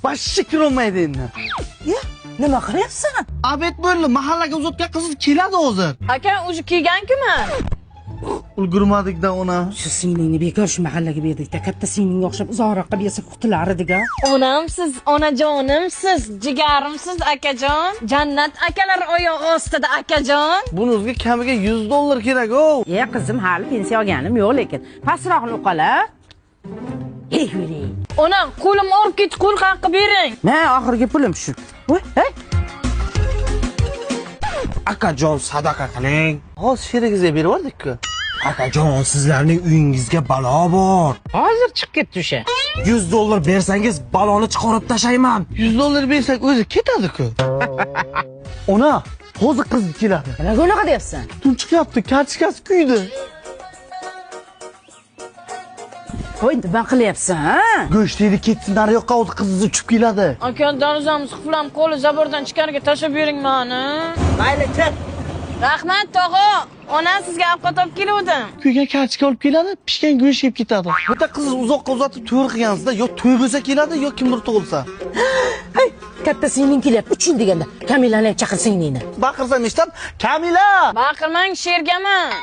Başka kirolmaydi endi. Ya, nima qilyapsan? Abet bo'ldi, mahallaga uzatgan qiz keladi hozir. Aka, o'zi kelgan-kimi? Ulgurmadik-da ona. Shu singlingni bekor shu mahallaga berdik-da, katta singlingga o'xshab uzoqroqqa bersa qutilar ediga. Onamsiz, onajonimsiz, jigarimsiz akajon. Jannat akalar oyog'i ostida akajon. Buningizga kamiga $100 kerak-ku. Qizim, hali pensiya olganim yo'q, lekin pastroqni o'qala. Yuri. Ona, qo'lim olib ket, qo'l haqqi bering. Men oxirgi pulim shu. Voy, hey. Akajon sadaqa qiling. Hozir sherigizga berib yubordik-ku. Akajon sizlarning uyingizga balo bor. Hozir chiqib ketdi o'sha. $100 bersangiz baloni chiqarib tashlayman. $100 bersak o'zi ketadi-ku. Ona, hozir qiz keladi. Nimaga unaqa deyapsan? Tun chiqyapti, kartochkasi kuydi. Voy, nima qilyapsan, ha? Go'shtni ketsin nariyoqqa hozir qizingiz uchib keladi. Aka, darvozamiz quflam qo'li zabordan chiqarga tashlab bering mani. Mayli, ket. Rahmat, tog'a. Ona sizga ovqat olib keldim. Kuygan kartochka olib keladi, pishgan go'sht yeb ketadi. Bitta qiz uzoqqa uzatib to'y qilgansizda, yo to'y bo'lsa keladi, yo kimdir tug'ilsa. Hey, katta singling kelyapti, uchun deganda. Kamilani ham chaqir singlingni. Baqirsam eshitib, Kamila! Baqirmang, shergaman.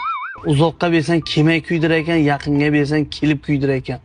Uzoqqa bersang kemay kuydirar ekan, yaqinga bersang kelib kuydirar ekan.